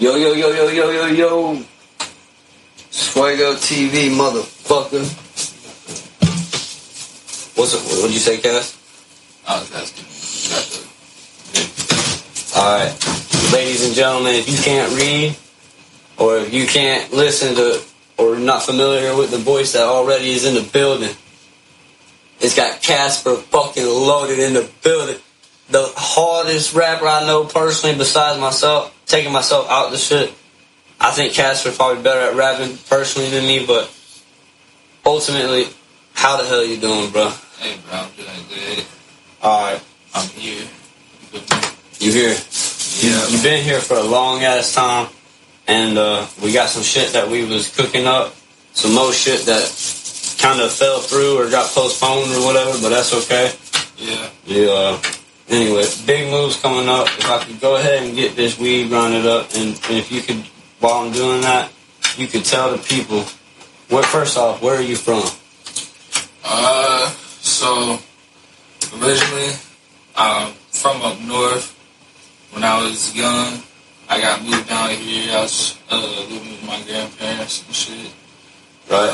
Yo, yo, yo, yo, yo, yo, yo. FuegoTV, motherfucker. What'd you say, Cass? I was asking. Alright. Ladies and gentlemen, if you can't read, or if you can't listen to, or not familiar with the voice that already is in the building, it's got Casper fucking loaded in the building. The hardest rapper I know personally, besides myself, taking myself out the shit. I think Casper's probably better at rapping personally than me, but ultimately, how the hell you doing, bro? Hey, bro, I'm doing good. Alright. I'm here. You here? Yeah. You've been here for a long ass time, and we got some shit that we was cooking up, some more shit that kind of fell through or got postponed or whatever, but that's okay. Yeah. Anyway, big moves coming up. If I could go ahead and get this weed rounded up, and if you could, while I'm doing that, you could tell the people, first off, where are you from? So, originally, I'm from up north. When I was young, I got moved down here. I was living with my grandparents and shit. Right.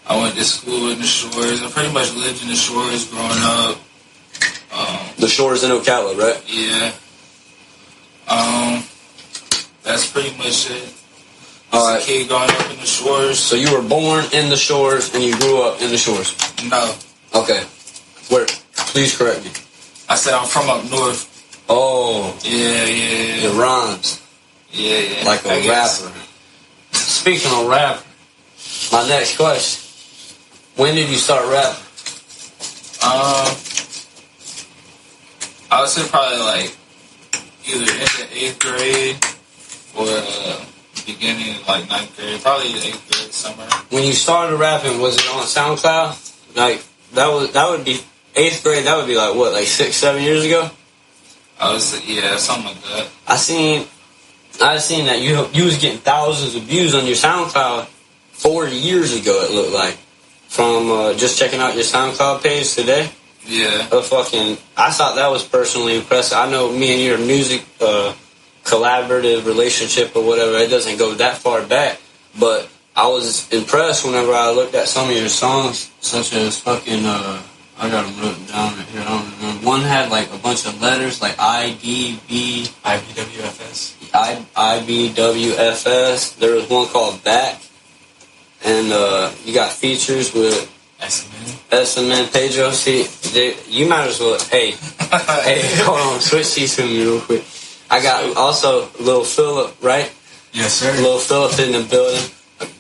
I went to school in the Shores. I pretty much lived in the Shores growing up. The Shores in Ocala, right? Yeah. That's pretty much it. All As right. a kid growing up in the Shores. So you were born in the Shores and you grew up in the Shores? No. Okay. Where? Please correct me. I said I'm from up north. Oh. Yeah. It rhymes. Yeah. Like a rapper. Speaking of rapper, my next question. When did you start rapping? I would say probably like either in the 8th grade or beginning of like 9th grade. Probably the 8th grade somewhere. When you started rapping, was it on SoundCloud? Like that would be 8th grade. That would be like what, like 6-7 years ago? I would say something like that. I seen that you was getting thousands of views on your SoundCloud 4 years ago. It looked like from just checking out your SoundCloud page today. Yeah. I thought that was personally impressive. I know me and your music collaborative relationship or whatever, it doesn't go that far back, but I was impressed whenever I looked at some of your songs, such as fucking I got them written down right here. I don't remember. One had like a bunch of letters like IBWFS. There was one called Back, and you got features with SMN, Pedro. See, you might as well. Hey, hold on, switch these to me real quick. I got also Lil Phillip, right? Yes, sir. Lil Phillip in the building.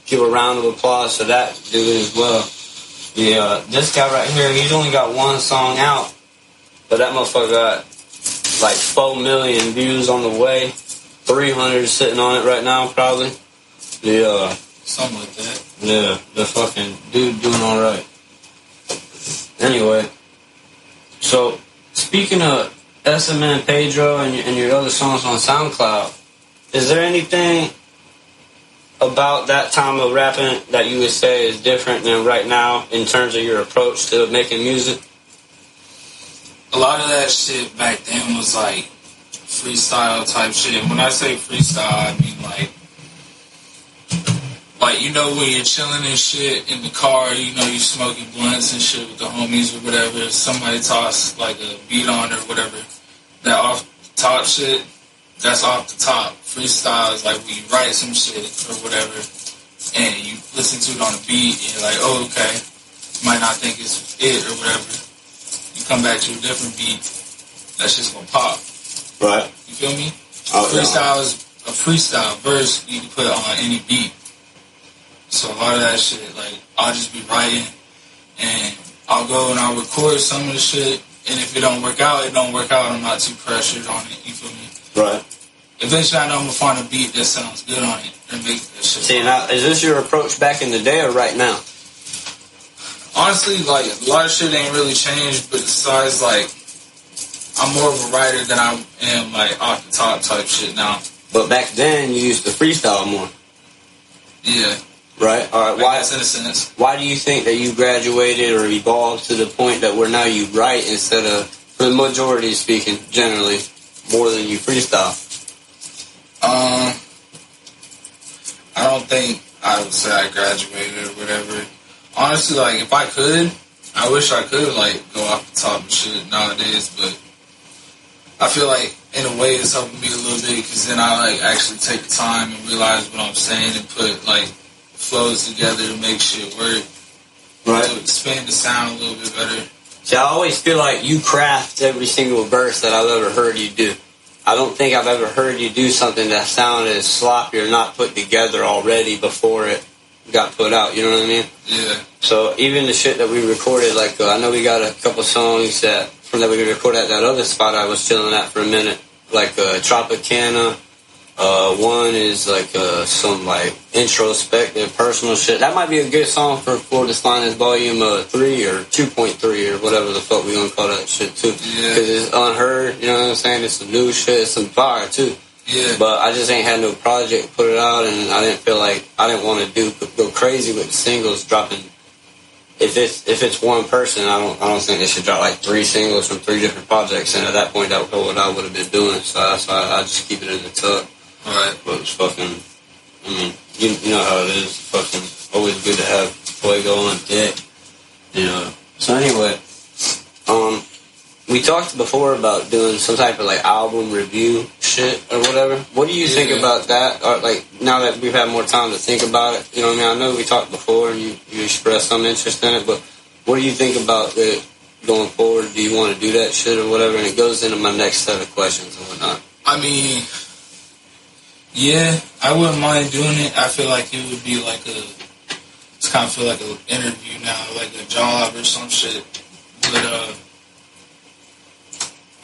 Give a round of applause to that dude as well. Yeah, this guy right here, he's only got one song out, but that motherfucker got like 4 million views on the way. 300 sitting on it right now, probably. Yeah. Something like that. Yeah, the fucking dude doing alright. Anyway, so speaking of SMN, Pedro, and your other songs on SoundCloud, is there anything about that time of rapping that you would say is different than right now in terms of your approach to making music? A lot of that shit back then was like freestyle type shit. When I say freestyle, I mean like you know when you're chilling and shit in the car, you know you smoking blunts and shit with the homies or whatever, somebody toss like a beat on or whatever, that off the top shit, that's off the top. Freestyle is like when you write some shit or whatever and you listen to it on a beat and you're like, oh, okay, you might not think it's it or whatever. You come back to a different beat, that shit's gonna pop. Right. You feel me? Oh, freestyle is a freestyle verse you can put on any beat. So a lot of that shit, like, I'll just be writing, and I'll go and I'll record some of the shit, and if it don't work out, it don't work out. I'm not too pressured on it, you feel me? Right. Eventually, I know I'm going to find a beat that sounds good on it, and make that shit. See, now, is this your approach back in the day or right now? Honestly, like, a lot of shit ain't really changed, but besides, like, I'm more of a writer than I am, like, off the top type shit now. But back then, you used to freestyle more. Yeah. Right? All right. Why? That's in a sense. Why do you think that you graduated or evolved to the point that where now you write instead of, for the majority speaking, generally, more than you freestyle? I don't think I would say I graduated or whatever. Honestly, like, if I could, I wish I could, like, go off the top and shit nowadays, but I feel like, in a way, it's helping me a little bit, because then I, like, actually take the time and realize what I'm saying and put, like, flows together to make shit work. Right. To expand the sound a little bit better. See, I always feel like you craft every single verse that I've ever heard you do. I don't think I've ever heard you do something that sounded sloppy or not put together already before it got put out. You know what I mean? Yeah. So even the shit that we recorded, like I know we got a couple songs that we recorded at that other spot I was chilling at for a minute, like Tropicana. One is like some like introspective personal shit. That might be a good song for Florida's Finest Volume 3 or 2.3 or whatever the fuck we gonna call that shit too. Yeah. Because it's unheard, you know what I'm saying? It's some new shit, it's some fire too. Yeah. But I just ain't had no project put it out, and I didn't feel like I didn't want to go crazy with the singles dropping. If it's one person, I don't think they should drop like 3 singles from 3 different projects. And at that point, that was what I would have been doing. So that's why I just keep it in the tuck. Right. But it's fucking, I mean, you know how it is. Fucking always good to have Fuego on deck. You know. So anyway, we talked before about doing some type of like album review shit or whatever. What do you think about that? Or like now that we've had more time to think about it, you know what I mean? I know we talked before and you expressed some interest in it, but what do you think about it going forward? Do you want to do that shit or whatever? And it goes into my next set of questions and whatnot. I mean, yeah, I wouldn't mind doing it. I feel like it would be like it's kind of feel like an interview now, like a job or some shit. But,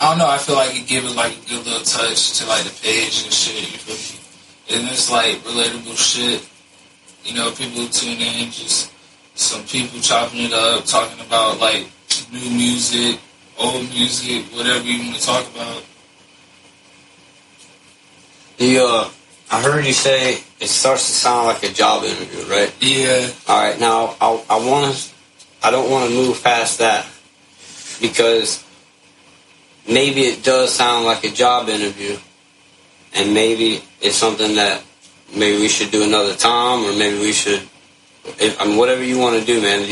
I don't know, I feel like it give it like a good little touch to like the page and shit, you feel me? And it's like relatable shit. You know, people tune in, just some people chopping it up, talking about like new music, old music, whatever you want to talk about. I heard you say it starts to sound like a job interview, right? Yeah. All right, now I don't want to move past that because maybe it does sound like a job interview, and maybe it's something that maybe we should do another time, or maybe we should. Whatever you want to do, man.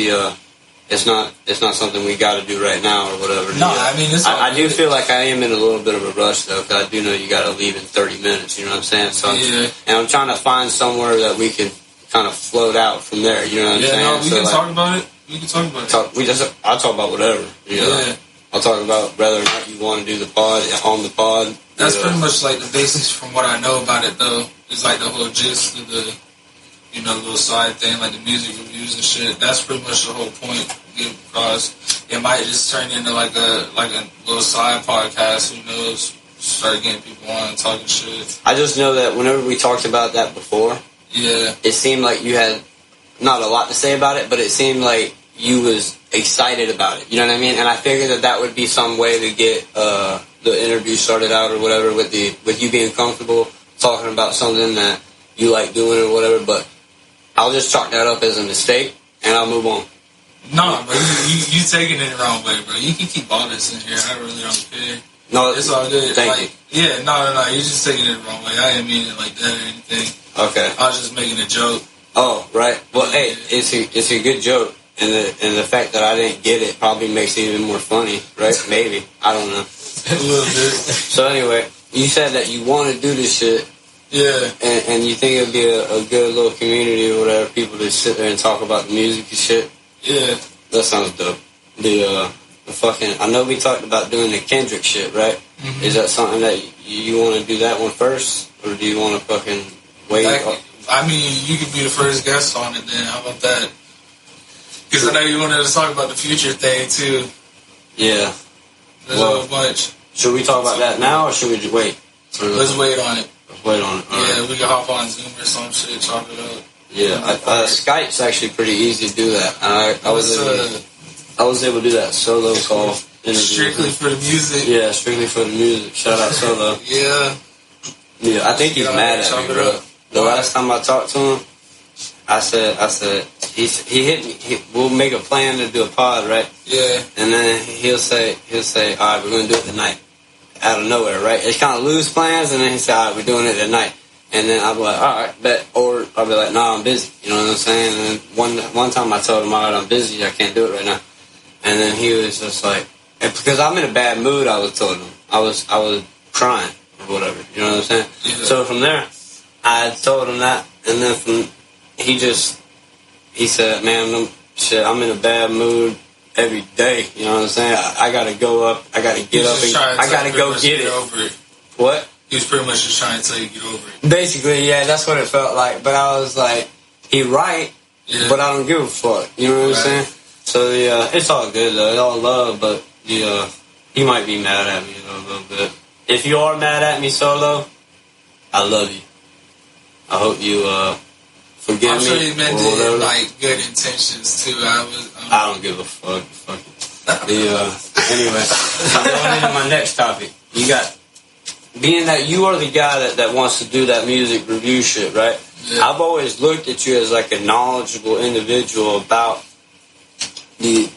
It's not something we got to do right now or whatever. No, I mean, I do feel like I am in a little bit of a rush though, because I do know you got to leave in 30 minutes. You know what I'm saying? So and I'm trying to find somewhere that we can kind of float out from there. You know what I'm saying? Yeah, no, we can talk about it. We can talk about it. I'll talk about whatever. You know? Yeah. I'll talk about whether or not you want to do the pod on the pod. That's pretty much like the basics from what I know about it though. It's like the whole gist of the, you know, little side thing, like the music reviews and shit. That's pretty much the whole point. Because it might just turn into like a little side podcast. Who knows? Start getting people on and talking shit. I just know that whenever we talked about that before, it seemed like you had not a lot to say about it, but it seemed like you was excited about it. You know what I mean? And I figured that would be some way to get the interview started out or whatever with you being comfortable talking about something that you like doing or whatever. But I'll just chalk that up as a mistake and I'll move on. Nah, bro, you taking it the wrong way, bro. You can keep all this in here. I really don't care. No, it's all good. Thank you. Yeah, no. You're just taking it the wrong way. I didn't mean it like that or anything. Okay. I was just making a joke. Oh, right. Well, hey, it's a good joke, and the fact that I didn't get it probably makes it even more funny, right? Maybe. I don't know. A little bit. So anyway, you said that you want to do this shit. Yeah. And you think it'd be a good little community or whatever, people to sit there and talk about the music and shit? Yeah. That sounds dope. The fucking, I know we talked about doing the Kendrick shit, right? Mm-hmm. Is that something that you want to do that one first? Or do you want to fucking wait? I mean, you could be the first guest on it then. How about that? Because I know you wanted to talk about the future thing too. Yeah. There's a whole bunch. Should we talk about that now or should we just wait? Let's wait on it. Let's wait on it. All right. We can hop on Zoom or some shit, talk it up. Yeah, Skype's actually pretty easy to do that. I was able to do that solo call interview. Strictly for the music. Yeah, strictly for the music. Shout out Solo. Yeah, I think he's mad at me, bro. The last time I talked to him, I said he hit me. We'll make a plan to do a pod, right? Yeah. And then he'll say, all right, we're gonna do it tonight, out of nowhere, right? It's kind of loose plans, and then he said, all right, we're doing it tonight. And then I'll be like, all right, bet. Or I'll be like, nah, I'm busy. You know what I'm saying? And then one time I told him, all right, I'm busy. I can't do it right now. And then he was just like, and because I'm in a bad mood, I was telling him. I was crying or whatever. You know what I'm saying? Yeah. So from there, I told him that. And then he said, man, I'm in a bad mood every day. You know what I'm saying? I got to go up. I got to get up. I got to go get it. Over it. What? He was pretty much just trying to tell you to get over it. Basically, yeah, that's what it felt like. But I was like, he right, but I don't give a fuck. You know what I'm saying? So, yeah, it's all good, though. It's all love, but, yeah, he might be mad at me a little bit. If you are mad at me, Solo, I love you. I hope you forgive me. I'm sure he meant it in, like, good intentions, too. I don't give a fuck. Fuck it. Anyway, I'm going into my next topic. You got... Being that you are the guy that wants to do that music review shit, right? Yeah. I've always looked at you as like a knowledgeable individual about the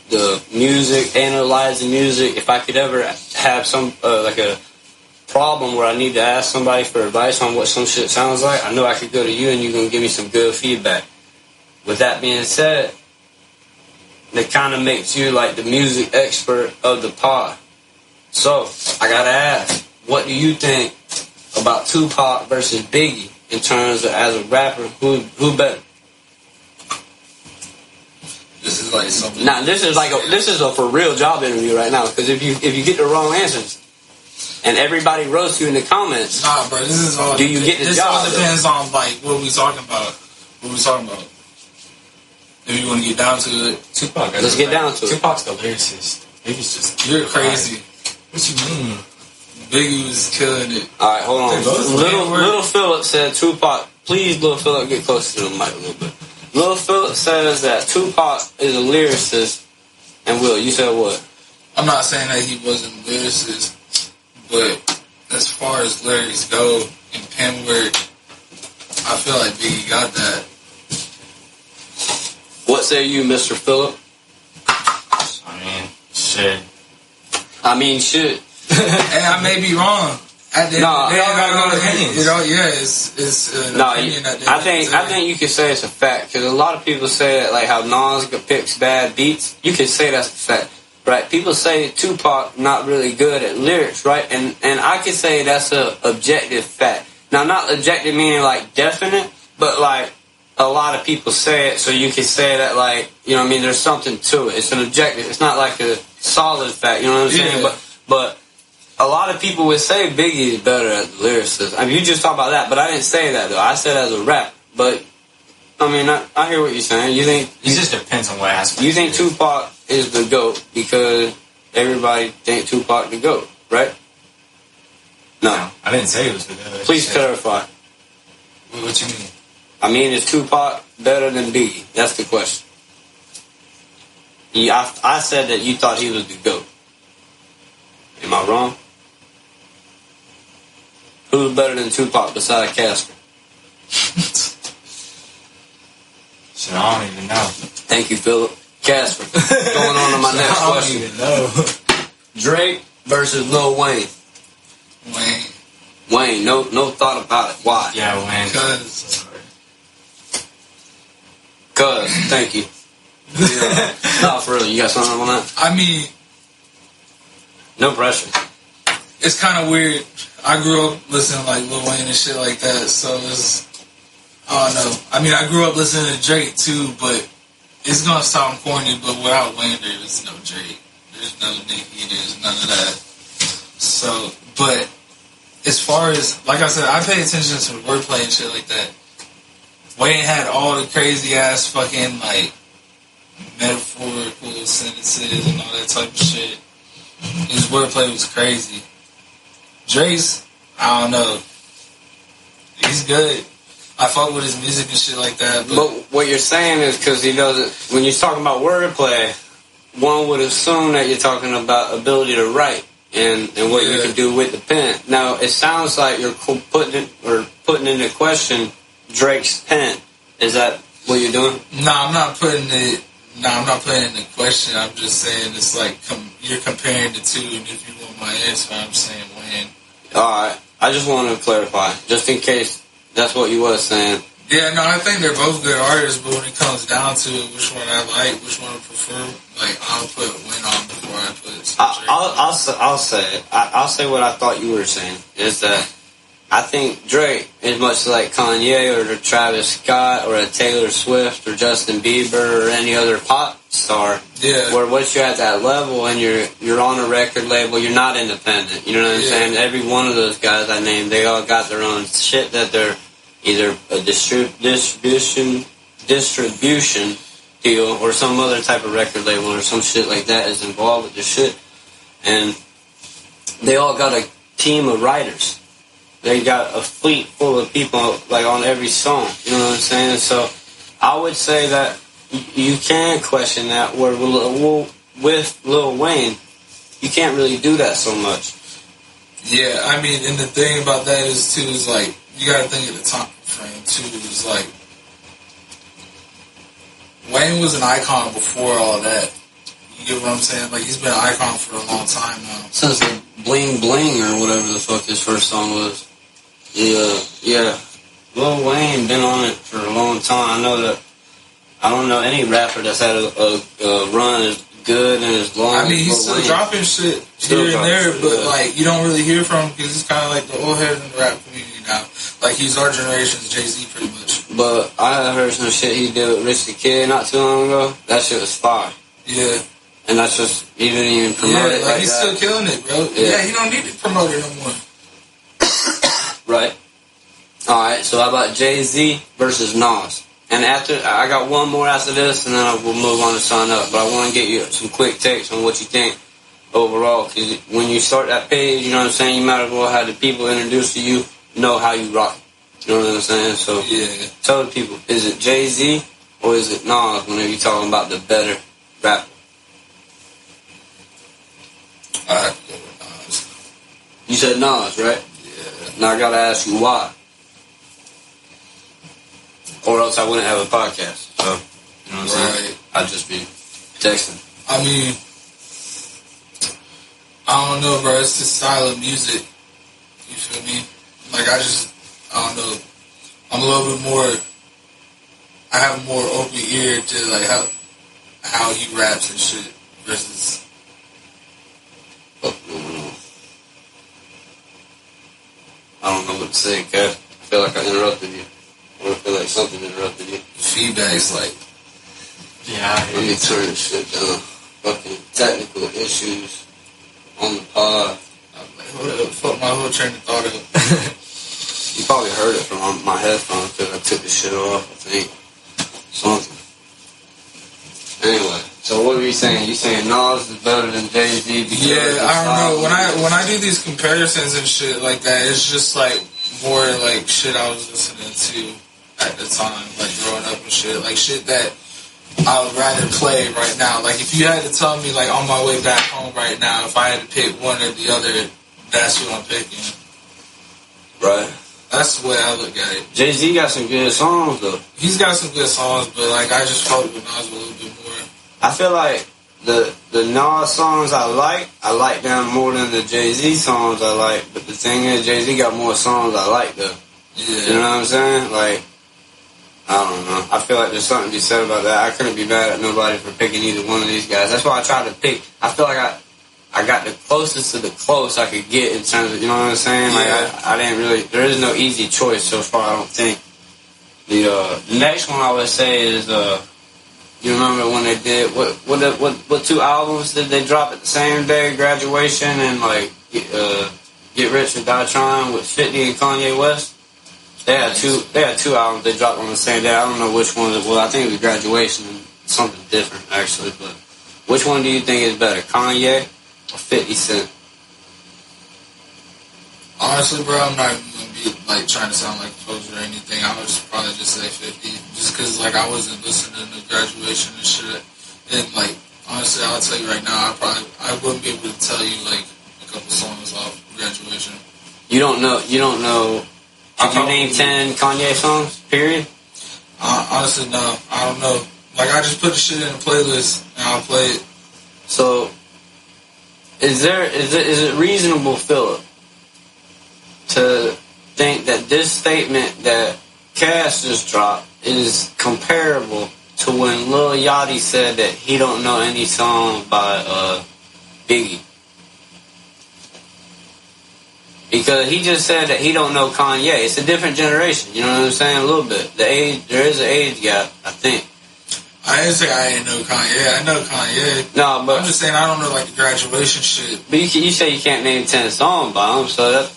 music, analyzing music. If I could ever have some like a problem where I need to ask somebody for advice on what some shit sounds like, I know I could go to you and you're gonna give me some good feedback. With that being said, that kind of makes you like the music expert of the pod. So I gotta ask. What do you think about Tupac versus Biggie in terms of as a rapper? Who better? This is like something. Nah, this is a for real job interview right now. Because if you get the wrong answers and everybody roasts you in the comments, nah, bro, this is all. Do you get the this job? This all depends on like what we talking about. If you want to get down to it, Tupac. Let's get down to it. Tupac's the lyricist. Biggie's just. You're crazy. What you mean? Biggie was killing it. Alright, hold on. Little Phillip said Tupac. Please, Little Phillip, get closer to the mic a little bit. Little Phillip says that Tupac is a lyricist. And Will, you said what? I'm not saying that he wasn't a lyricist, but as far as lyrics go and pen work, I feel like Biggie got that. What say you, Mr. Phillip? I mean, shit. And I may be wrong. At the end of the day, it's an opinion. I think you could say it's a fact because a lot of people say that like how Nas picks bad beats. You could say that's a fact, right? People say Tupac not really good at lyrics, right? And I could say that's a objective fact. Now, not objective meaning like definite, but like a lot of people say it, so you can say that like you know what I mean. There's something to it. It's an objective. It's not like a solid fact. You know what I'm saying? But a lot of people would say Biggie is better at the lyricist. I mean, you just talk about that, but I didn't say that, though. I said as a rap. But, I mean, I hear what you're saying. You think... It just depends on what aspect. You think Tupac is the GOAT because everybody think Tupac the GOAT, right? No. I didn't say it was the GOAT. Please clarify. What you mean? I mean, is Tupac better than Biggie? That's the question. I said that you thought he was the GOAT. Am I wrong? Who's better than Tupac besides Casper? Shit, I don't even know. Thank you, Philip. Casper. Going on to my next question. I don't even know. Drake versus Lil Wayne. Wayne, no thought about it. Why? Yeah, Wayne. Cause, thank you. Yeah. No, for real, you got something on that? I mean... No pressure. It's kind of weird. I grew up listening to like Lil Wayne and shit like that, so it's... I don't know. I mean, I grew up listening to Drake too, but it's gonna sound corny, but without Wayne, there's no Drake. There's no Nicki, there's none of that. So, but as far as, like I said, I pay attention to the wordplay and shit like that. Wayne had all the crazy ass fucking like metaphorical sentences and all that type of shit. His wordplay was crazy. Drake's, I don't know. He's good. I fuck with his music and shit like that. But what you're saying is because he doesn't... When you're talking about wordplay, one would assume that you're talking about ability to write and what you can do with the pen. Now, it sounds like you're putting into question Drake's pen. Is that what you're doing? No, I'm not putting it... No, I'm not putting it in question. I'm just saying it's like you're comparing the two, and if you want my answer, I'm saying Wayne. All right. I just want to clarify, just in case That's what you was saying. Yeah, no, I think they're both good artists, but when it comes down to it, which one I like, which one I prefer, like I'll put Wayne on before I put some Drake on. I'll say it. I'll say what I thought you were saying is that I think Drake is much like Kanye or Travis Scott or a Taylor Swift or Justin Bieber or any other pop star. Yeah. Where once you're at that level and you're on a record label, you're not independent. You know what I'm saying? Every one of those guys I named, they all got their own shit that they're either a distribution deal or some other type of record label or some shit like that is involved with their shit. And they all got a team of writers. They got a fleet full of people like on every song. You know what I'm saying? So I would say that you can question that where with Lil Wayne, you can't really do that so much. Yeah, I mean, and the thing about that is too is like you got to think of the time frame too. Is like Wayne was an icon before all that. You get what I'm saying? Like he's been an icon for a long time now. Since the Bling Bling or whatever the fuck his first song was. Yeah. Lil Wayne been on it for a long time. I don't know any rapper that's had a run as good and as long. I mean, he's still dropping shit here and there, but like you don't really hear from him because he's kind of like the old head in the rap community now. Like he's our generation's Jay-Z pretty much. But I heard some shit he did with Rich the Kid not too long ago. That shit was fire. Yeah. And that's just he didn't even promote it like like he's that. still killing it, bro. Yeah, he don't need to promote it no more. Right. Alright, so how about Jay-Z versus Nas? And after, I got one more after this, and then we'll move on to sign up. But I want to get you some quick takes on what you think overall. Because when you start that page, you know what I'm saying, you might as well have the people introduced to you know how you rock it. You know what I'm saying? So tell the people, is it Jay-Z or is it Nas whenever you're talking about the better rapper? I have to go with Nas. You said Nas, right? Yeah. Now I gotta ask you why. Or else I wouldn't have a podcast. So, you know what I'm saying? I'd just be texting. I mean, I don't know, bro. It's the style of music. You feel me? Like, I don't know. I'm a little bit more, I have a more open ear to, like, how he raps and shit versus... I don't know what to say, Kev. I feel like I interrupted you. Or I feel like something interrupted you. Feedback's like... Yeah, Let me turn this shit down. Fucking technical issues on the pod. I'm like, hold up, fuck my whole train of thought up. You probably heard it from my headphones because I took the shit off, I think. Something. Anyway, so what were you saying? You saying Nas is better than Jay-Z? Yeah, I don't know. When I do these comparisons and shit like that, it's just like more like shit I was listening to at the time, like growing up and shit. Like shit that I would rather play right now. Like if you had to tell me like on my way back home right now, if I had to pick one or the other, that's what I'm picking. Right. That's the way I look at it. Jay-Z got some good songs though. He's got some good songs, but like I just fuck with Nas a little bit more. I feel like the Nas songs I like them more than the Jay-Z songs I like. But the thing is, Jay-Z got more songs I like though. Yeah. You know what I'm saying? Like, I don't know. I feel like there's something to be said about that. I couldn't be mad at nobody for picking either one of these guys. That's why I tried to pick. I feel like I got the closest to the close I could get in terms of, you know what I'm saying? Like, I didn't really, there is no easy choice so far, I don't think. The next one I would say is, you remember when they did, what two albums did they drop at the same day? Graduation and, like, Get Rich or Die Trying with 50 and Kanye West? They had two albums they dropped on the same day. I don't know which one it was. I think it was Graduation and something different, actually. But which one do you think is better, Kanye or 50 Cent? Honestly, bro, I'm not even gonna be like trying to sound like a poser or anything. I would probably just say 50, just because like I wasn't listening to Graduation and shit. And like honestly, I'll tell you right now, I wouldn't be able to tell you like a couple songs off Graduation. You don't know. Could you name 10 Kanye songs? Period. Honestly, no, I don't know. Like I just put the shit in a playlist and I'll play it. So, is it reasonable, Philip, to think that this statement that Cass just dropped is comparable to when Lil Yachty said that he don't know any song by Biggie. Because he just said that he don't know Kanye. It's a different generation, you know what I'm saying? A little bit. There is an age gap, I think. I didn't say I didn't know Kanye. I know Kanye. No, but I'm just saying I don't know like the graduation shit. But you say you can't name 10 songs by him, so that's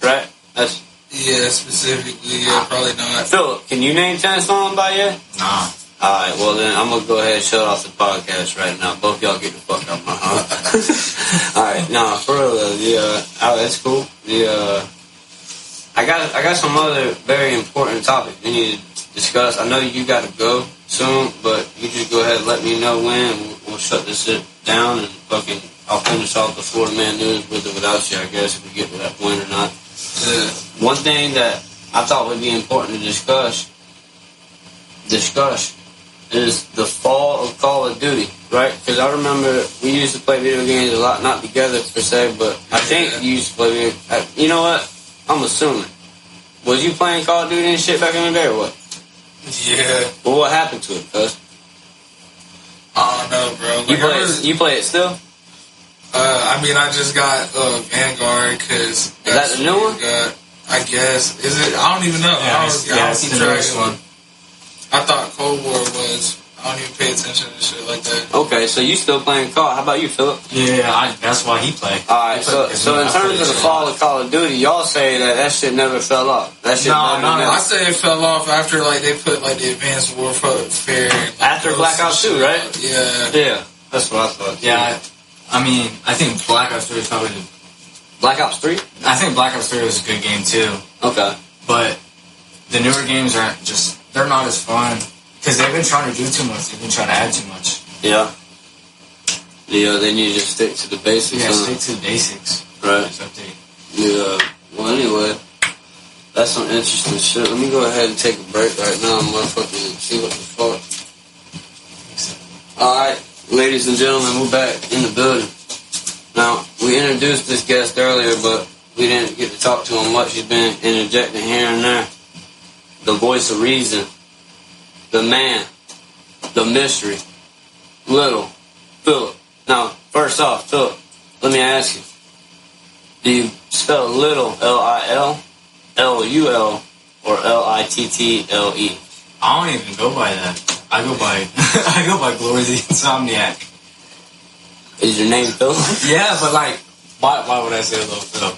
right. That's specifically, probably not. Philip, can you name 10 songs by you? Nah. Alright, well then I'm gonna go ahead and shut off the podcast right now. Both y'all get the fuck out my house. Alright, nah, for real though, that's cool. I got some other very important topics we need to discuss. I know you gotta go soon, but you just go ahead and let me know when, and we'll shut this shit down, and fucking I'll finish off the Florida Man News with or without you, I guess, if we get to that point or not. One thing that I thought would be important to discuss is the fall of Call of Duty, right? Because I remember we used to play video games a lot, not together per se, but I think you used to play video. You know what? I'm assuming. Was you playing Call of Duty and shit back in the day or what? Yeah. Well, what happened to it, cuz? I don't know, bro. Like, you play it still? I mean, I just got Vanguard because is that the new one? I guess. Is it? I don't even know. Yeah, I don't keep the track newest of one. it. I thought Cold War was. I don't even pay attention to shit like that. Okay, so you still playing Call? How about you, Philip? Yeah, that's why he played. All right, so in terms of the fall of Call of Duty, y'all say that shit never fell off. That shit No. I say it fell off after like they put like the Advanced Warfare. Like, after Black Ops 2, right? Yeah. Yeah, that's what I thought. Yeah, I mean, I think Black Ops 3 is probably Black Ops 3? I think Black Ops 3 was a good game too. Okay. But the newer games they're not as fun. Because they've been trying to do too much. They've been trying to add too much. Yeah. Yeah, they need to just stick to the basics. Yeah, stick to the basics. Right. Just update. Yeah. Well, anyway, that's some interesting shit. Let me go ahead and take a break right now and motherfucking see what the fuck. Alright, ladies and gentlemen, we're back in the building. Now, we introduced this guest earlier, but we didn't get to talk to him much. He's been interjecting here and there. The voice of reason. The man, the mystery, Little Philip. Now, first off, Philip, let me ask you: do you spell Little L-I-L, L-U-L, or L-I-T-T-L-E? I don't even go by that. I go by Glory the Insomniac. Is your name Philip? Yeah, but like, why would I say Little Philip?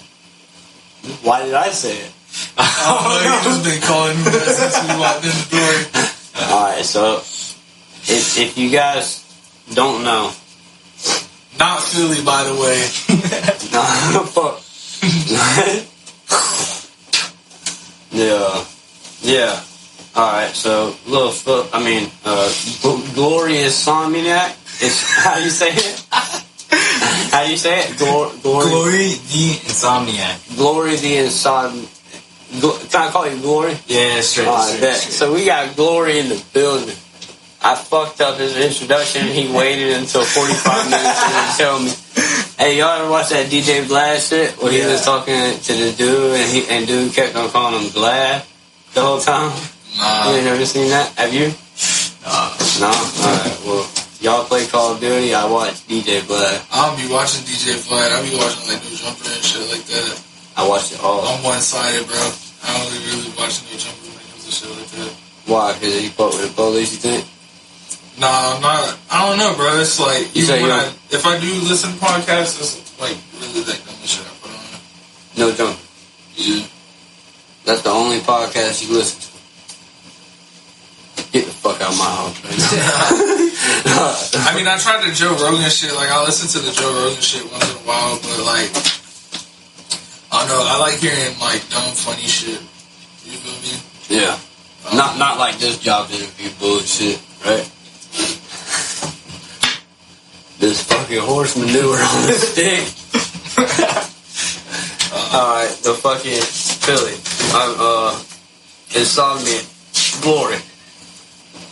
Why did I say it? You've just been calling me that since we walked in the door. Alright, so if you guys don't know, not Philly, by the way. no, fuck. Yeah. Alright, so little Phil, Glorious Insomniac is how you say it? How do you say it? Glory the Insomniac. Glory the Insomniac. Can I call you Glory? Yeah, straight. So we got Glory in the building. I fucked up his introduction. He waited until 45 minutes to tell me, hey, y'all ever watch that DJ Vlad shit? Where he was talking to the dude and dude kept on calling him Vlad the whole time? Nah. You ain't never seen that? Have you? No? Alright, well, y'all play Call of Duty, I watch DJ Vlad. I'll be watching DJ Vlad. I'll be watching like No Jumper and shit like that. I watched it all. I'm one-sided, bro. I don't really watch No Jumper when it comes to shit like that. Why? Because he fuck with the police, you think? Nah, I'm not. I don't know, bro. It's like, if I do listen to podcasts, it's like really that dumb shit I put on. No Jumper. Yeah. That's the only podcast you listen to. Get the fuck out of my house right now. I mean, I tried the Joe Rogan shit. Like, I listen to the Joe Rogan shit once in a while, but like, I don't know. I like hearing like dumb, funny shit. You feel me? Yeah. Not like this job interview bullshit, right? This fucking horse manure on the stick. Alright, the fucking Philly. Insomnia. Glory.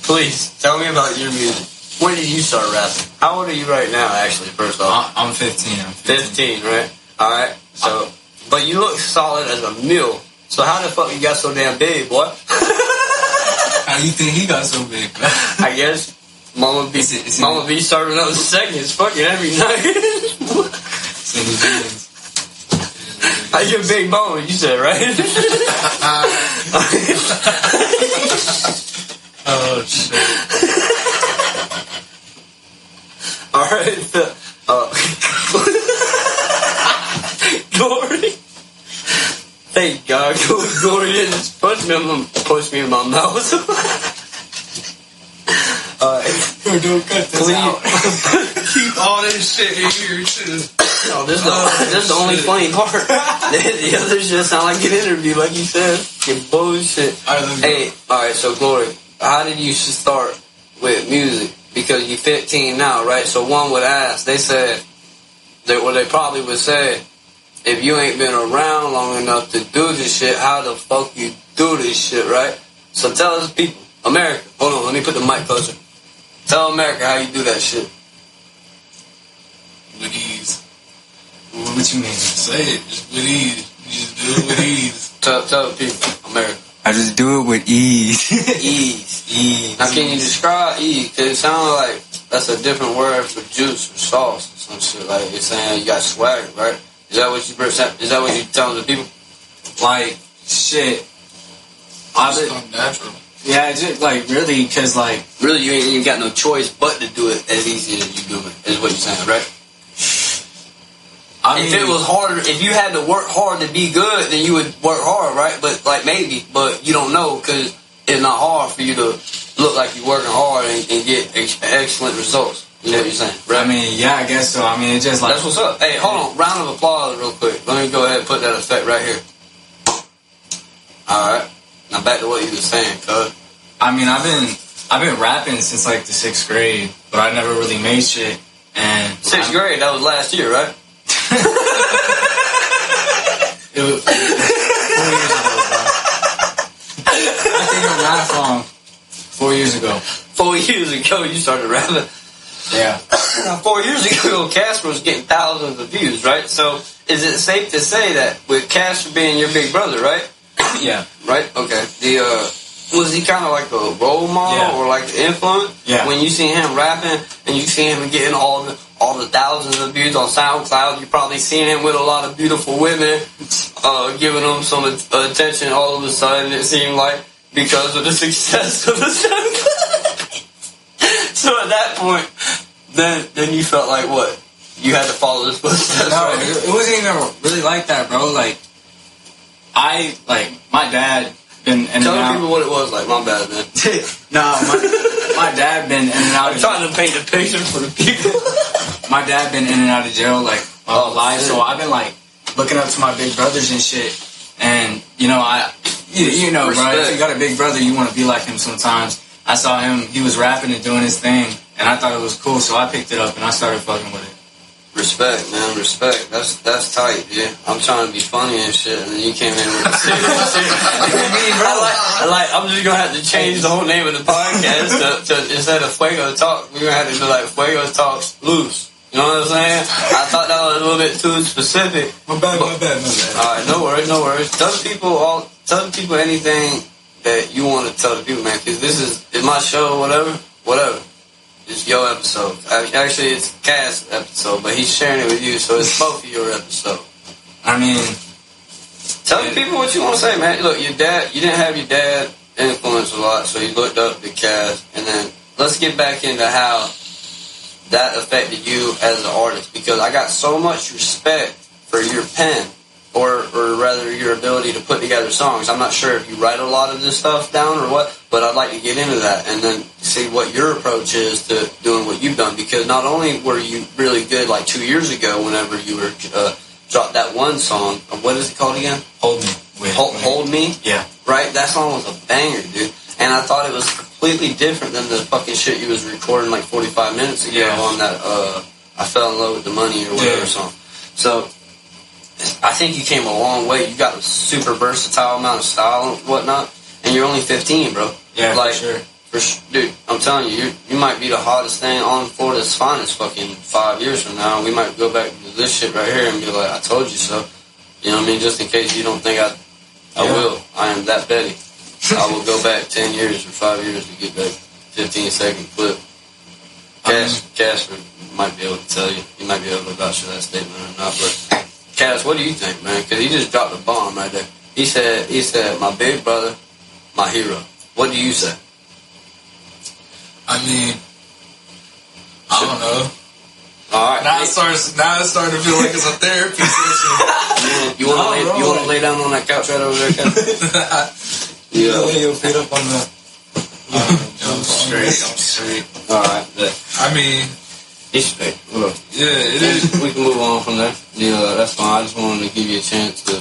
Please, tell me about your music. When did you start rapping? How old are you right now, actually, first off? I'm 15. 15, right? Alright, so, but you look solid as a mule So how the fuck you got so damn big, boy? How you think he got so big? I guess Mama B serving up seconds fucking every night. How you a big bone? You said, right? Oh shit! All right, Glory. Thank God, Glory didn't push me in my mouth. Don't cut this out. Keep all this shit in here too. Oh, this is the only funny part. The others just sound like an interview, like you said. Get bullshit. Hey, alright, so Glory, how did you start with music? Because you're 15 now, right? So one would ask, they probably would say, if you ain't been around long enough to do this shit, how the fuck you do this shit, right? So tell us people, America, hold on, let me put the mic closer. Tell America how you do that shit. With ease. What you mean? Say it, just with ease. You just do it with ease. Tell the people, America. I just do it with ease. Ease. Now can you describe ease? Cause it sounds like that's a different word for juice or sauce or some shit. Like it's saying you got swagger, right? Is that what you telling the people? Like shit. Just come natural. Yeah, just like really, cause like really you ain't even got no choice but to do it as easy as you do it. Is what you're saying, right? If it was harder, if you had to work hard to be good, then you would work hard, right? But like maybe, but you don't know because it's not hard for you to look like you're working hard and get excellent results. You know what you're saying, right? I mean, yeah, I guess so. I mean, it's just like that's what's up. Hey, hold on, round of applause real quick. Let me go ahead and put that effect right here. All right, now back to what you were saying, cuz. I mean, I've been rapping since like the 6th grade, but I never really made shit. And 6th grade, that was last year, right? It was 4 years ago, bro. I think it last long. 4 years ago. 4 years ago, you started rapping. Yeah. 4 years ago, Casper was getting thousands of views, right? So, is it safe to say that with Casper being your big brother, right? Yeah. Right? Okay. Was he kind of like a role model or like the influence? Yeah. When you see him rapping and you see him getting all the thousands of views on SoundCloud, you probably seen him with a lot of beautiful women, giving him some attention all of a sudden, it seemed like, because of the success of the SoundCloud. So at that point, then you felt like what? You had to follow this footsteps, No, right? it wasn't even really like that, bro. Like, my dad been in and Tell out. people what it was like. My bad, man. My dad been in and out. I'm trying to paint the picture for the people. My dad been in and out of jail like my whole life, so I've been like looking up to my big brothers and shit. And you know, you know, bro, if you got a big brother, you want to be like him sometimes. I saw him; he was rapping and doing his thing, and I thought it was cool, so I picked it up and I started fucking with it. Respect, man, respect. That's tight, dude. I'm trying to be funny and shit, and then you came in with the serious shit. I'm just gonna have to change the whole name of the podcast to instead of Fuego Talk, we're gonna have to do like Fuego Talks Loose. You know what I'm saying? I thought that was a little bit too specific. My bad. Alright, no worries. Tell the people anything that you want to tell the people, man, because this is my show, whatever. It's your episode. Actually, it's Cass' episode, but he's sharing it with you, so it's both of your episode. I mean, tell the people what you want to say, man. Look, your dad, you didn't have your dad influence a lot, so you looked up to Cass, and then let's get back into how that affected you as an artist, because I got so much respect for your pen, or rather your ability to put together songs. I'm not sure if you write a lot of this stuff down or what, but I'd like to get into that and then see what your approach is to doing what you've done, because not only were you really good like 2 years ago whenever you were dropped that one song, what is it called again? Hold Me. Hold Me? Yeah. Right? That song was a banger, dude. And I thought it was completely different than the fucking shit you was recording like 45 minutes ago on that I Fell in Love with the Money or whatever song. So I think you came a long way. You got a super versatile amount of style and whatnot, and you're only 15, bro. Yeah, like, for sure. Dude, I'm telling you, you might be the hottest thing on Florida's finest fucking 5 years from now. We might go back to this shit right here and be like, I told you so. You know what I mean? Just in case you don't think I I will. I am that petty. I will go back 10 years or 5 years to get that 15-second clip. Casper might be able to tell you. He might be able to vouch for that statement or not. But Cass, what do you think, man? Because he just dropped a bomb right there. He said, my big brother, my hero. What do you say? I mean, I don't know. All right. Now it's starting to feel like it's a therapy session. You want to lay down on that couch right over there, Cass? Yeah. Lay your feet up on the... I'm straight. All right. I mean... He's straight. Yeah, it is. We can move on from there. Yeah, that's fine. I just wanted to give you a chance to,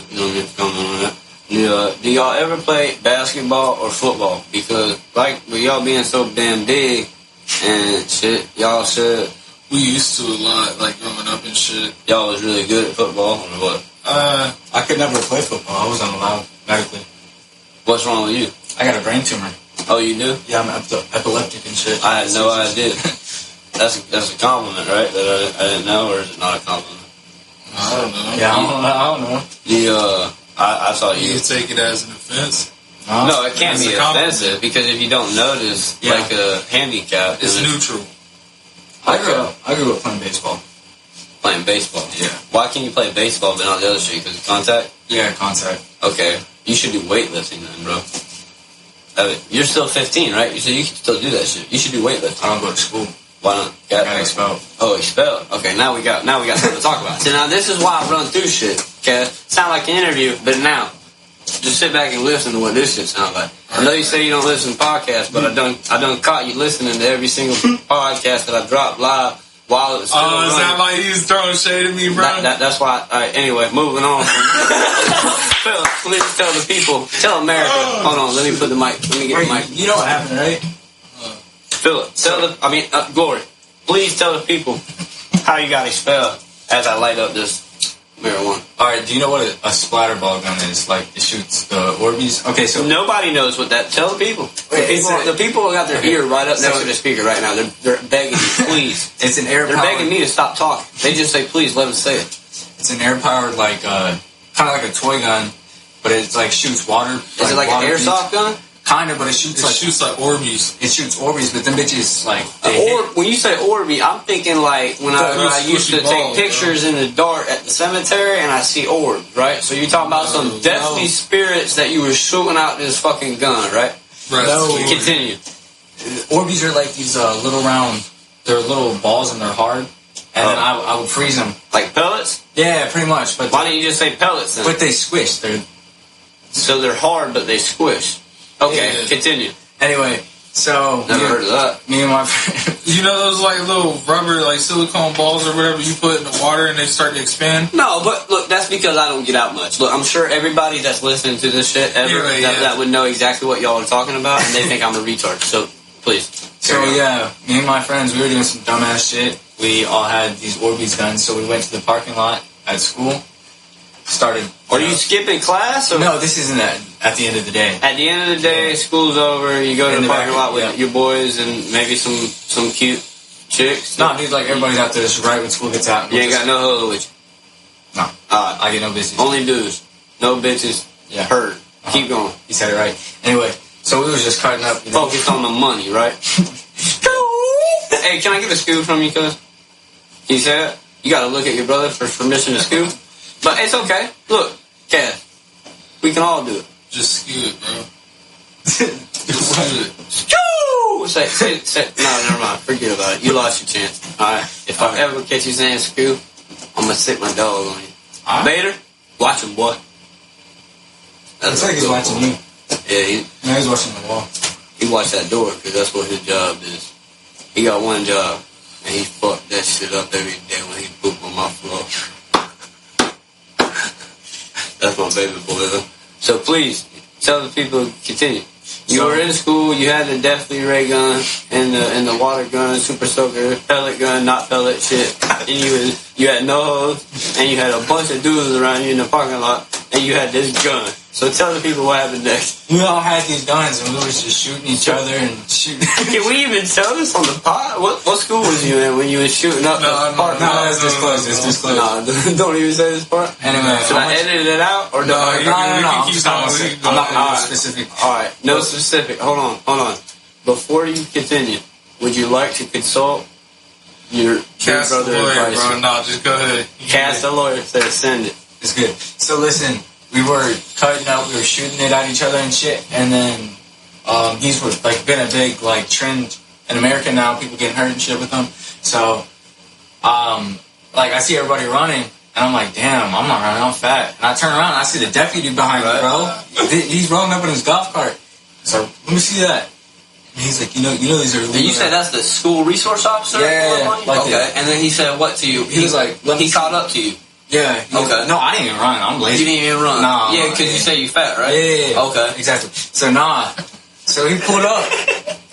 comment on that. Yeah, do y'all ever play basketball or football? Because, like, with y'all being so damn big and shit, y'all should... We used to a lot, like, growing up and shit. Y'all was really good at football, or what? I could never play football. I wasn't allowed medically. What's wrong with you? I got a brain tumor. Oh, you do? Yeah, I'm epileptic and shit. I had no idea. That's a compliment, right? That I didn't know, or is it not a compliment? I don't know. Yeah, I don't know. I thought you take it as an offense. No, it can't be offensive because if you don't notice, like a handicap, it's neutral. I grew up playing baseball. Playing baseball? Yeah. Why can't you play baseball but not the other shit? Because of contact? Yeah, contact. Okay. You should do weightlifting then, bro. You're still 15, right? So you can still do that shit. You should do weightlifting. I don't go to school. Why not? I got expelled. Oh, expelled. Okay, now we got something to talk about. So now this is why I run through shit. Okay? Sound like an interview, but now just sit back and listen to what this shit sounds like. I know you say you don't listen to podcasts, but I done caught you listening to every single podcast that I dropped live while it was still running. Is that like he's throwing shade at me, bro? That's why. All right, anyway, moving on. Phil, please tell the people, tell America. Hold on, let me put the mic. Let me get the mic. You know what happened, right? Philip, Glory, please tell the people how you got expelled as I light up this marijuana. Alright, do you know what a splatter ball gun is? Like, it shoots the Orbeez? Okay, so... Nobody knows what that... Tell the people. The people got their ear right up next to the speaker right now. They're begging me, please. It's an air-powered... They're begging me to stop talking. They just say, please, let them say it. It's an air-powered, like, kind of like a toy gun, but it's, like, shoots water. Is it like an airsoft gun? Kind of, but it shoots like Orbeez. It shoots Orbeez, but them bitches like. When you say Orbeez, I'm thinking like when I used to take pictures in the dark at the cemetery and I see orbs, right? So you're talking about some deathly spirits that you were shooting out this fucking gun, right? Right. No. Continue. Orbeez are like these little round. They're little balls and they're hard. And then I would freeze them. Like pellets? Yeah, pretty much. But why don't you just say pellets then? But they squish. So they're hard, but they squish. Okay, yeah. Continue. Anyway, so... Never heard of that. Me and my friend... You know those like little rubber, like silicone balls or whatever you put in the water and they start to expand? No, but look, that's because I don't get out much. Look, I'm sure everybody that's listening to this shit that would know exactly what y'all are talking about, and they think I'm a retard. So, please. So, yeah, me and my friends, we were doing some dumbass shit. We all had these Orbeez guns, so we went to the parking lot at school. Are you skipping class? Or? No, this isn't at the end of the day. At the end of the day, school's over. You go to the parking lot with your boys and maybe some cute chicks. No, dude, like everybody's out there just right when school gets out. You ain't got no hood with you. No, I get no bitches. Only dudes, no bitches. Yeah, heard. Keep going. He said it right. Anyway, so we was just cutting up. Focus on the money, right? Hey, can I get a scoop from you, cuz? You said you got to look at your brother for permission to scoop. But it's okay. Look, Cass, we can all do it. Just skew it, bro. Just skew it. Skew! Say, no, never mind. Forget about it. You lost your chance. All right. If I ever catch you saying skew, I'm going to sick my dog on you. Right. Bader, watch him, boy. That's like he's watching me. Yeah, he's watching the wall. He watched that door because that's what his job is. He got one job, and he fucked that shit up every day when he pooped on my floor. That's my baby boy. So please, tell the people, continue. You were in school, you had the deathly ray gun and the water gun, super soaker, pellet gun, not pellet shit. And you had no hose, and you had a bunch of dudes around you in the parking lot, and you had this gun. So tell the people what happened next. We all had these guns, and we were just shooting each other and shooting. Can we even tell this on the pod? What school was you in when you was shooting up the park? No, it's disclosed. It's disclosed. Nah, don't even say this part. Anyway, should I edit it out or no? I'm not specific. All right, no specific. Hold on. Before you continue, would you like to consult your Cast brother lawyer, advice? bro. No, just go ahead. Cast a lawyer says send it. It's good. So listen, we were cutting up, we were shooting it at each other and shit, and then these were like been a big like trend in America now. People getting hurt and shit with them. So like I see everybody running, and I'm like, damn, I'm not running, I'm fat. And I turn around, and I see the deputy behind me, bro. He's rolling up in his golf cart. So let me see that. And he's like, you know, these are illegal. And you said that's the school resource officer? Yeah. Like okay. And then he said what to you? He was like, he caught up to you. Yeah. Okay. No, I didn't even run. I'm lazy. You didn't even run? Nah. Yeah, because you say you fat, right? Yeah. Okay. Exactly. So, So he pulled up.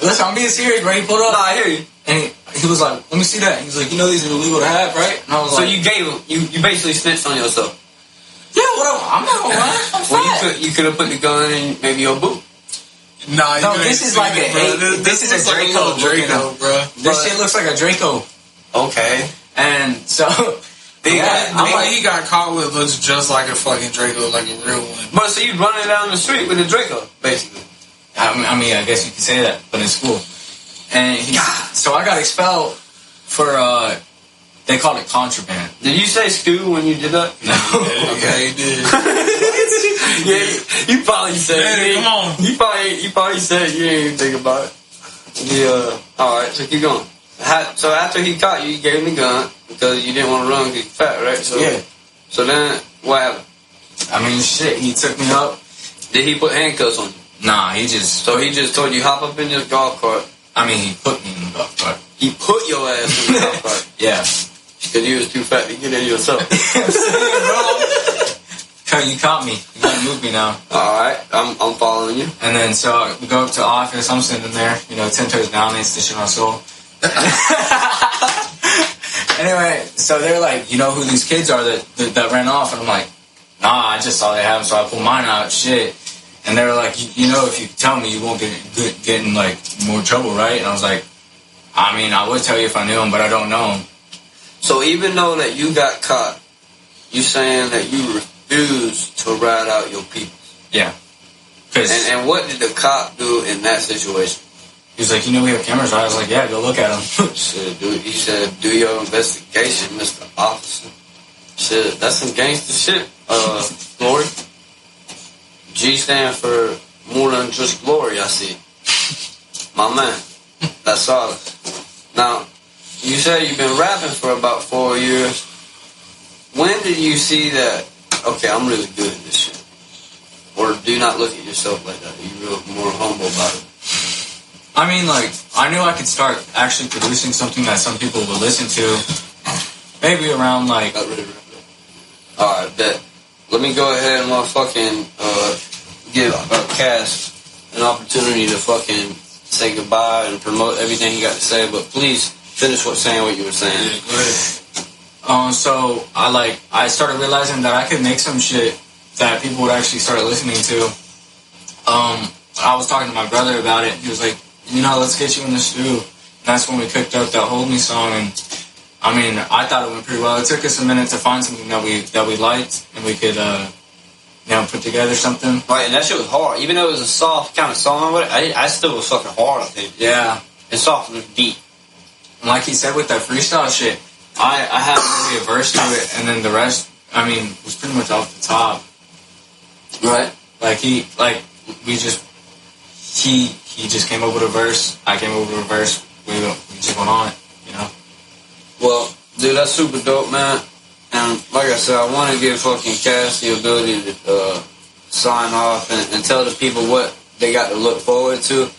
Listen, I'm being serious, bro. He pulled up. Nah, I hear you. And he was like, let me see that. He was like, you know these are illegal to have, right? And I was so like... you gave him... You basically snitched on yourself. Yeah, whatever. I'm not gonna lie. I'm fat. Well, you could have put the gun in maybe your boot. Nah, no, this is like this is a Draco, bro. This shit looks like a Draco. Okay. And so... The way he got caught with looks just like a fucking Draco, like a real one. But so you running down the street with a Draco, basically. I mean, I guess you could say that, but in school. And so I got expelled for, they called it contraband. Did you say school when you did that? No. Okay, you did. Yeah, you probably said it. Come on. You probably said you didn't even think about it. Yeah. Alright, so keep going. So after he caught you, you gave him the gun because you didn't want to run because you're fat, right? So, yeah. So then, what happened? I mean, shit, he took me up. Did he put handcuffs on you? Nah, he just... So he just told you, hop up in this golf cart. I mean, he put me in the golf cart. He put your ass in the golf cart? Yeah. Because you was too fat to get in yourself. I'm saying, bro. You caught me. You gotta move me now. Alright, I'm following you. And then, so we go up to the office. I'm sitting there, 10 toes down, ain't stitching my soul. Anyway, so they're like, you know who these kids are that ran off? And I'm like, nah, I just saw they have them, so I pulled mine out, shit. And they were like, you know, if you tell me, you won't get in, like, more trouble, right? And I was like, I mean, I would tell you if I knew him, but I don't know him. So even though that you got caught, you saying that you refused to rat out your people? Yeah. And what did the cop do in that situation? He was like, you know we have cameras, right? I was like, yeah, go look at them. He said, do your investigation, Mr. Officer. Shit, that's some gangster shit, Glory. G stand for more than just glory, I see. My man, that's solid. Now, you said you've been rapping for about 4 years. When did you see that, okay, I'm really good at this shit? Or do not look at yourself like that. Are you real more humble about it? I mean, like, I knew I could start actually producing something that some people would listen to. Maybe around, like... Alright, bet. Let me go ahead and motherfucking give Cass an opportunity to fucking say goodbye and promote everything he got to say, but please finish saying what you were saying. Yeah, go ahead. So, I started realizing that I could make some shit that people would actually start listening to. I was talking to my brother about it. He was like, let's get you in the stew. And that's when we cooked up that Hold Me song. And I mean, I thought it went pretty well. It took us a minute to find something that we liked and we could, put together something. Right, and that shit was hard. Even though it was a soft kind of song, I still was fucking hard, I think. Yeah. And soft was deep. And like he said with that freestyle shit, I had maybe a verse to it, and then the rest, was pretty much off the top. Right. He just came up with a verse. I came up with a verse. We just went on, Well, dude, that's super dope, man. And like I said, I want to give fucking Cass the ability to sign off and tell the people what they got to look forward to.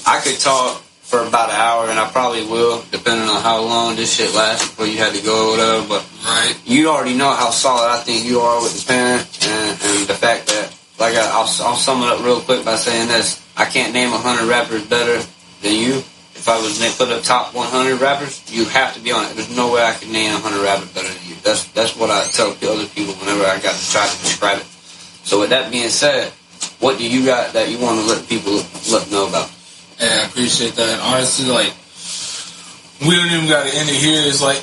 I could talk for about an hour, and I probably will, depending on how long this shit lasts before you had to go or whatever. But right, you already know how solid I think you are with the pen, and the fact that, I'll sum it up real quick by saying this: I can't name 100 rappers better than you. If I was to put a top 100 rappers, you have to be on it. There's no way I could name 100 rappers better than you. That's what I tell other people whenever I got to try to describe it. So with that being said, what do you got that you want to let people know about? Yeah, I appreciate that. Honestly, like, we don't even got to end it here. It's like,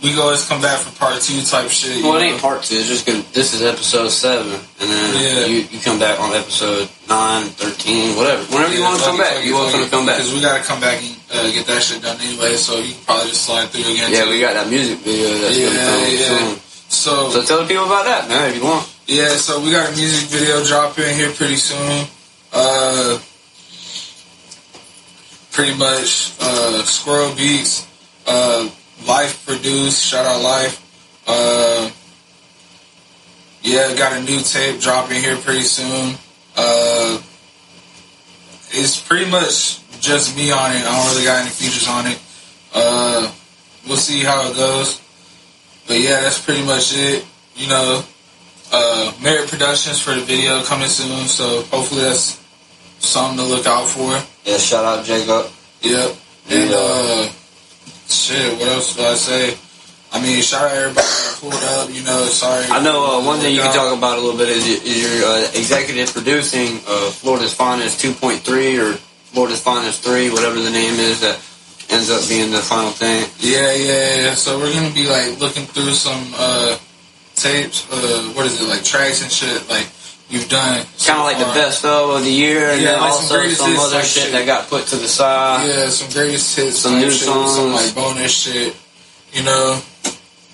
we can always come back for part 2 type shit. Well, it ain't part 2. It's just good. This is episode 7. And then you come back on episode 9, 13, whatever. Whenever you want to come back, you want to come back. Because we got to come back and get that shit done anyway, so you can probably just slide through again. Yeah, we got that music video that's going to come soon. So tell the people about that, man, if you want. Yeah, so we got a music video dropping here pretty soon. Pretty much Squirrel Beats, Life produced, shout out Life. Got a new tape dropping here pretty soon. It's pretty much just me on it. I don't really got any features on it. We'll see how it goes. But yeah, that's pretty much it. You know, Merit Productions for the video coming soon, so hopefully that's something to look out for. Yeah, shout out Jacob. Yep. And shit, what else do I say? I mean, shout out everybody that pulled up, you know, sorry. I know one thing you can talk about a little bit is your executive producing Florida's Finest 2.3 or Florida's Finest 3, whatever the name is that ends up being the final thing. Yeah. So we're going to be, like, looking through some tapes, like tracks and shit, like, you've done kind of like the best of the year, and then like also some other shit that got put to the side. Yeah, some greatest hits, some new songs, some like bonus shit. You know,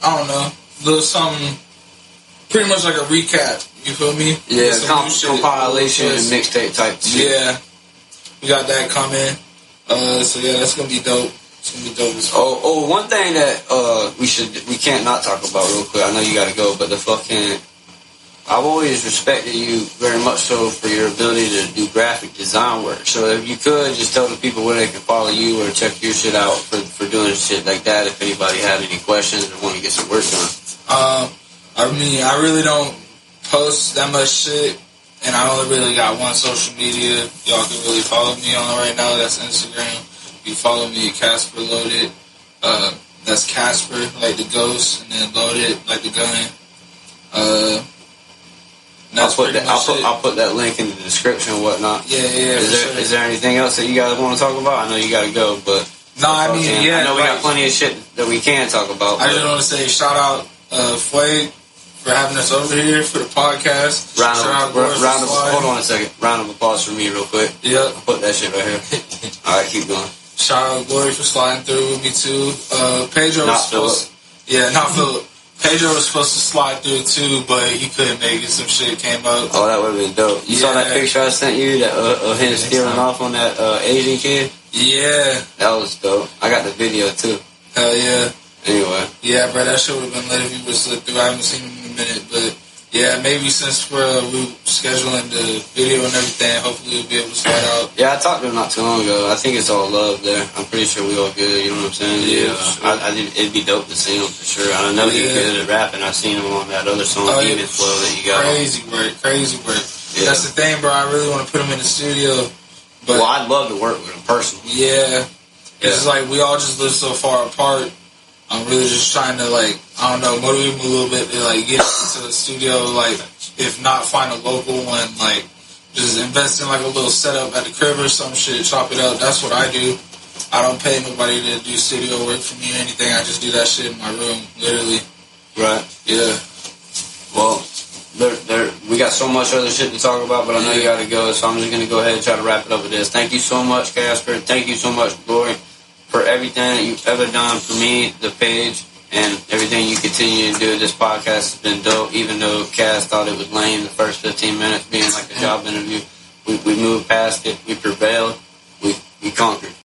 I don't know, little something, pretty much like a recap. You feel me? Yeah, compilation and mixtape type shit. Yeah, we got that coming. So yeah, that's gonna be dope. It's gonna be dope as fuck. Oh, one thing that we can't not talk about real quick. I know you gotta go, but I've always respected you very much so for your ability to do graphic design work. So if you could, just tell the people where they can follow you or check your shit out for doing shit like that if anybody had any questions or want to get some work done. I mean, I really don't post that much shit, and I only really got one social media y'all can really follow me on right now. That's Instagram. You follow me at Casper Loaded. That's Casper, like the ghost, and then Loaded, like the gun. I'll put that link in the description and whatnot. Yeah. Is there anything else that you guys want to talk about? I know you got to go, but I know we got plenty of shit that we can talk about. I just want to say shout out Fuego for having us over here for the podcast. Hold on a second. Round of applause for me real quick. Yep. I'll put that shit right here. All right, keep going. Shout out Glory for sliding through with me too. Pedro was supposed to, not Philip. Pedro was supposed to slide through too, but he couldn't make it. Some shit came up. Oh, that would have been dope. You saw that picture I sent you that of him stealing off on that Asian kid? Yeah. That was dope. I got the video too. Hell yeah. Anyway. Yeah, bro, that shit would have been lit if he would have slipped through. I haven't seen him in a minute, but yeah, maybe since we're scheduling the video and everything, hopefully we'll be able to slide out. Yeah, I talked to him not too long ago. I think it's all love there. I'm pretty sure we all good, you know what I'm saying? Yeah. Sure. It'd be dope to see him for sure. I know he's good at rapping. I've seen him on that other song, Demon Flow, that you got. Crazy work. Yeah. That's the thing, bro. I really want to put him in the studio. But well, I'd love to work with him personally. Yeah. It's like we all just live so far apart. I'm really just trying to, like, I don't know, motivate him a little bit to, like, get into the studio, like, if not find a local one, like, just invest in, like, a little setup at the crib or some shit, chop it up. That's what I do. I don't pay nobody to do studio work for me or anything. I just do that shit in my room, literally. Right. Yeah. Well, we got so much other shit to talk about, but I know you got to go, so I'm just going to go ahead and try to wrap it up with this. Thank you so much, Casper. Thank you so much, Glory, for everything that you've ever done for me, the page, and everything you continue to do. This podcast has been dope, even though Cass thought it was lame the first 15 minutes being like a job interview. We moved past it. We prevailed. We conquered.